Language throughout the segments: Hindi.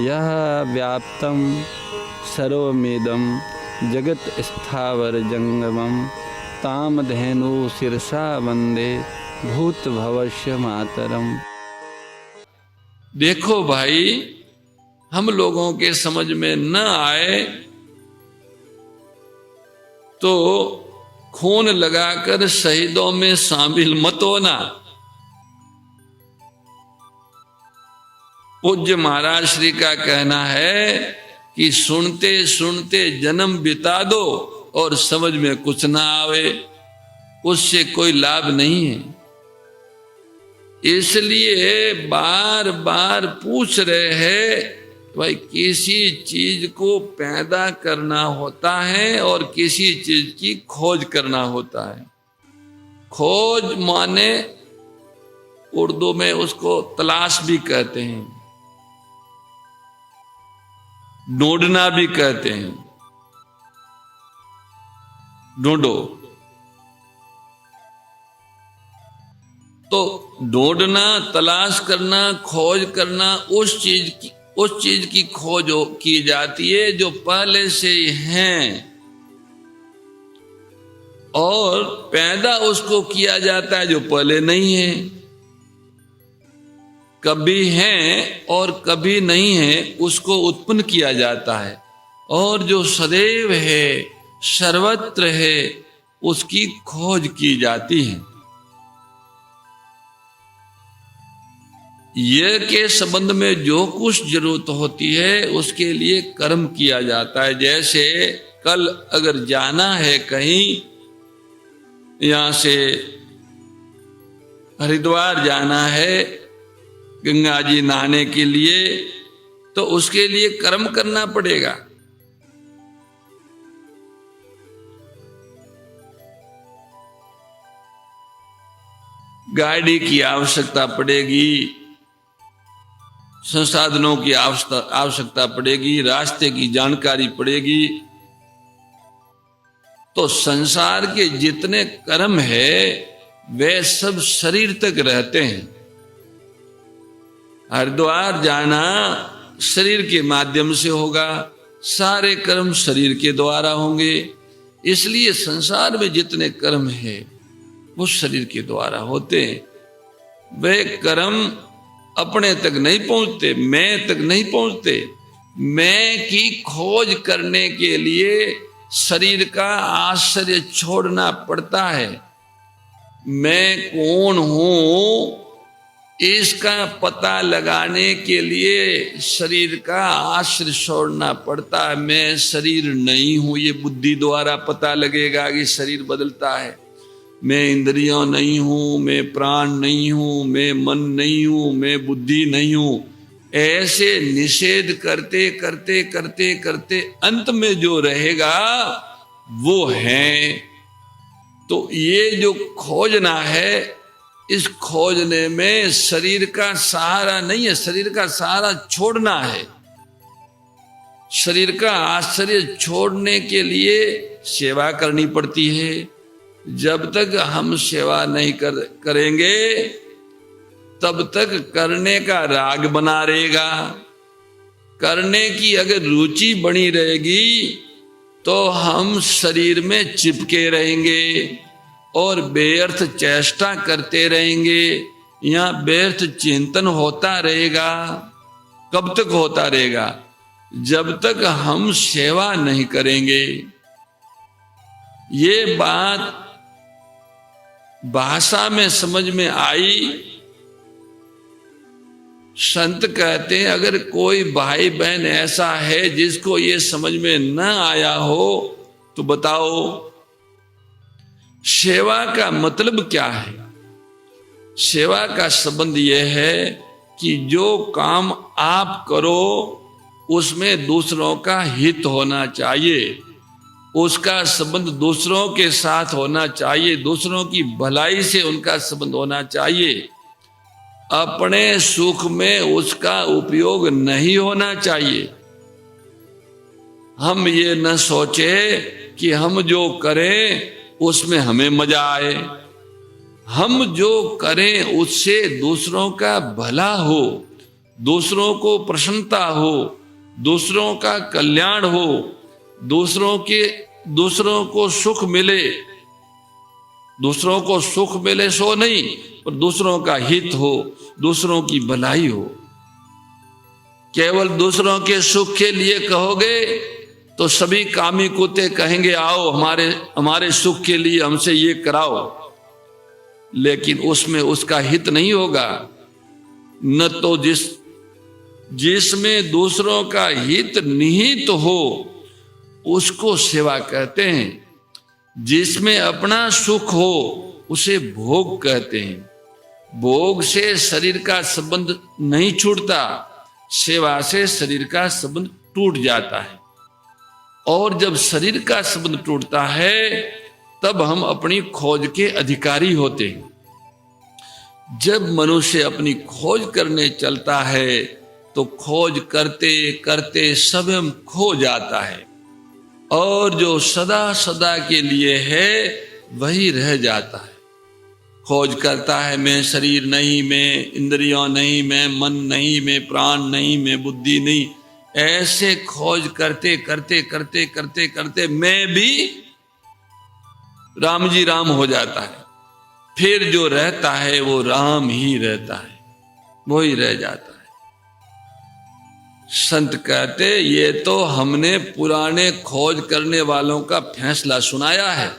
यह व्याप्तं सर्वमिदं जगत् स्थावर जंगमं तामधेनु शिरसा वंदे भूत भवस्य मातरम। देखो भाई, हम लोगों के समझ में न आए तो खून लगाकर शहीदों में शामिल मत होना। पूज्य महाराज श्री का कहना है कि सुनते सुनते जन्म बिता दो और समझ में कुछ ना आवे, उससे कोई लाभ नहीं है। इसलिए बार बार पूछ रहे हैं भाई, किसी चीज को पैदा करना होता है और किसी चीज की खोज करना होता है। खोज माने उर्दू में उसको तलाश भी कहते हैं, ढूंढना भी कहते हैं। ढूंढो तो ढूंढना, तलाश करना, खोज करना, उस चीज की खोज की जाती है जो पहले से ही हैं, और पैदा उसको किया जाता है जो पहले नहीं है। कभी है और कभी नहीं है, उसको उत्पन्न किया जाता है। और जो सदैव है, सर्वत्र है, उसकी खोज की जाती है। ये के संबंध में जो कुछ जरूरत होती है उसके लिए कर्म किया जाता है। जैसे कल अगर जाना है कहीं, यहां से हरिद्वार जाना है गंगा जी नहाने के लिए, तो उसके लिए कर्म करना पड़ेगा। गाड़ी की आवश्यकता पड़ेगी, संसाधनों की आवश्यकता पड़ेगी, रास्ते की जानकारी पड़ेगी। तो संसार के जितने कर्म है वे सब शरीर तक रहते हैं। हरिद्वार जाना शरीर के माध्यम से होगा, सारे कर्म शरीर के द्वारा होंगे। इसलिए संसार में जितने कर्म है वो शरीर के द्वारा होते हैं। वे कर्म अपने तक नहीं पहुंचते, मैं तक नहीं पहुंचते। मैं की खोज करने के लिए शरीर का आश्रय छोड़ना पड़ता है। मैं कौन हूं इसका पता लगाने के लिए शरीर का आश्रय छोड़ना पड़ता है। मैं शरीर नहीं हूं, ये बुद्धि द्वारा पता लगेगा कि शरीर बदलता है। मैं इंद्रियों नहीं हूं, मैं प्राण नहीं हूं, मैं मन नहीं हूं, मैं बुद्धि नहीं हूं। ऐसे निषेध करते करते करते करते अंत में जो रहेगा वो है। तो ये जो खोजना है, इस खोजने में शरीर का सहारा नहीं है, शरीर का सहारा छोड़ना है। शरीर का आश्रय छोड़ने के लिए सेवा करनी पड़ती है। जब तक हम सेवा नहीं करेंगे तब तक करने का राग बना रहेगा। करने की अगर रुचि बनी रहेगी तो हम शरीर में चिपके रहेंगे और व्यर्थ चेष्टा करते रहेंगे। यहाँ व्यर्थ चिंतन होता रहेगा। कब तक होता रहेगा? जब तक हम सेवा नहीं करेंगे। ये बात भाषा में समझ में आई। संत कहते हैं अगर कोई भाई बहन ऐसा है जिसको ये समझ में न आया हो तो बताओ सेवा का मतलब क्या है। सेवा का संबंध यह है कि जो काम आप करो उसमें दूसरों का हित होना चाहिए, उसका संबंध दूसरों के साथ होना चाहिए, दूसरों की भलाई से उनका संबंध होना चाहिए। अपने सुख में उसका उपयोग नहीं होना चाहिए। हम ये न सोचे कि हम जो करें उसमें हमें मजा आए। हम जो करें उससे दूसरों का भला हो, दूसरों को प्रसन्नता हो, दूसरों का कल्याण हो, दूसरों को सुख मिले, दूसरों को सुख मिले सो नहीं, पर दूसरों का हित हो, दूसरों की भलाई हो। केवल दूसरों के सुख के लिए कहोगे तो सभी कामी कुत्ते कहेंगे आओ हमारे सुख के लिए हमसे ये कराओ, लेकिन उसमें उसका हित नहीं होगा। न तो जिसमें दूसरों का हित निहित हो उसको सेवा कहते हैं, जिसमें अपना सुख हो उसे भोग कहते हैं। भोग से शरीर का संबंध नहीं छूटता, सेवा से शरीर का संबंध टूट जाता है। और जब शरीर का संबंध टूटता है तब हम अपनी खोज के अधिकारी होते हैं। जब मनुष्य अपनी खोज करने चलता है तो खोज करते करते स्वयं खो जाता है, और जो सदा सदा के लिए है वही रह जाता है। खोज करता है मैं शरीर नहीं, मैं इंद्रियों नहीं, मैं मन नहीं, मैं प्राण नहीं, मैं बुद्धि नहीं, ऐसे खोज करते करते करते करते करते मैं भी राम जी राम हो जाता है। फिर जो रहता है वो राम ही रहता है, वो ही रह जाता है। संत कहते ये तो हमने पुराने खोज करने वालों का फैसला सुनाया है,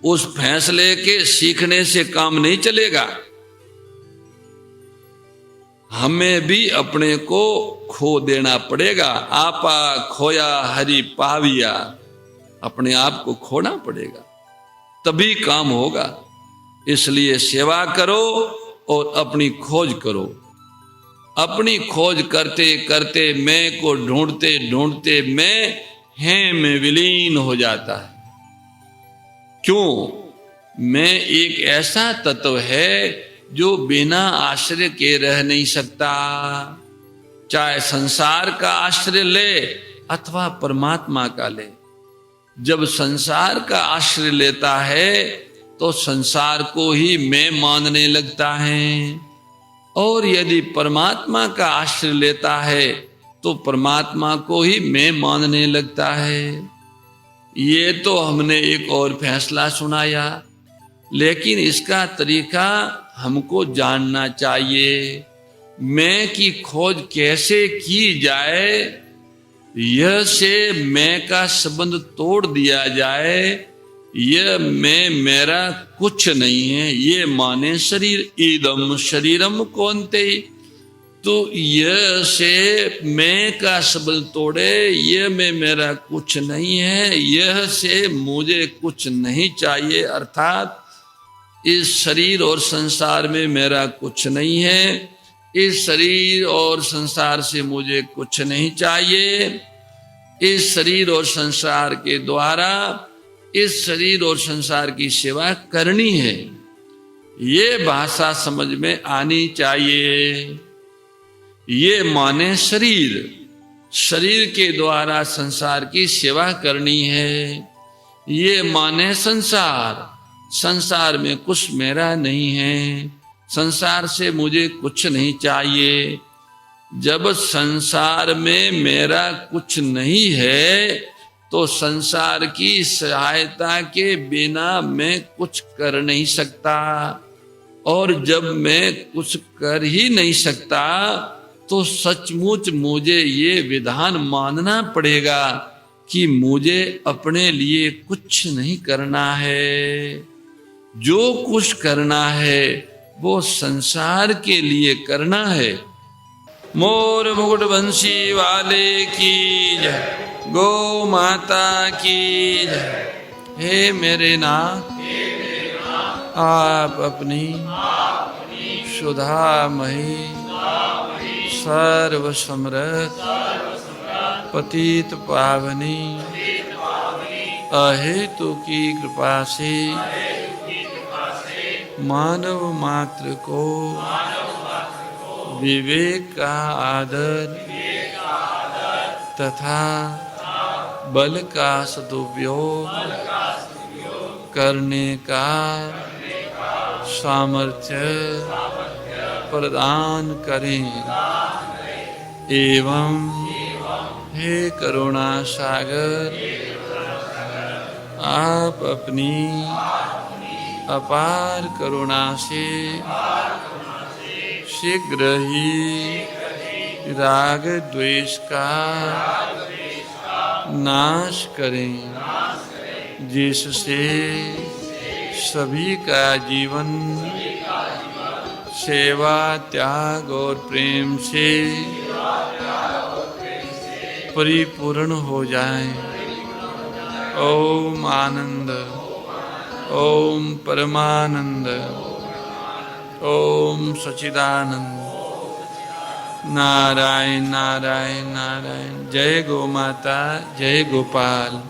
उस फैसले के सीखने से काम नहीं चलेगा। हमें भी अपने को खो देना पड़ेगा। आपा खोया हरि पाविया, अपने आप को खोना पड़ेगा तभी काम होगा। इसलिए सेवा करो और अपनी खोज करो। अपनी खोज करते करते मैं को ढूंढते ढूंढते मैं में विलीन हो जाता है। क्यों? मैं एक ऐसा तत्व है जो बिना आश्रय के रह नहीं सकता। चाहे संसार का आश्रय ले अथवा परमात्मा का ले। जब संसार का आश्रय लेता है तो संसार को ही मैं मानने लगता है, और यदि परमात्मा का आश्रय लेता है तो परमात्मा को ही मैं मानने लगता है। ये तो हमने एक और फैसला सुनाया, लेकिन इसका तरीका हमको जानना चाहिए। मैं की खोज कैसे की जाए, यह से मैं का संबंध तोड़ दिया जाए। यह मैं मेरा कुछ नहीं है, ये माने शरीर। इदम शरीरम कौनते, तो यह से मैं का संबंध तोड़े। यह मैं मेरा कुछ नहीं है, यह से मुझे कुछ नहीं चाहिए, अर्थात इस शरीर और संसार में मेरा कुछ नहीं है। इस शरीर और संसार से मुझे कुछ नहीं चाहिए। इस शरीर और संसार के द्वारा इस शरीर और संसार की सेवा करनी है, ये भाषा समझ में आनी चाहिए। ये माने शरीर, शरीर के द्वारा संसार की सेवा करनी है। ये माने संसार, संसार में कुछ मेरा नहीं है, संसार से मुझे कुछ नहीं चाहिए। जब संसार में मेरा कुछ नहीं है तो संसार की सहायता के बिना मैं कुछ कर नहीं सकता, और जब मैं कुछ कर ही नहीं सकता तो सचमुच मुझे ये विधान मानना पड़ेगा कि मुझे अपने लिए कुछ नहीं करना है। जो कुछ करना है वो संसार के लिए करना है। मोर मुकुट बंसी वाले की जय, गौ माता की जय। हे मेरे नाथ, आप अपनी सुधामयी सर्व समृद्ध पतित पावनी अहेतु की कृपा से मानव मात्र को विवेक का आदर तथा बल का सदुपयोग करने का सामर्थ्य प्रदान करें एवं हे करुणा सागर आप अपनी अपार करुणा से शीघ्र ही राग द्वेष का नाश करें, जिससे सभी का जीवन सेवा त्याग और प्रेम से परिपूर्ण हो जाए। ओम आनंद, ओम परमानंद, ओम सच्चिदानंद। नारायण नारायण नारायण। जय गो माता, जय गोपाल।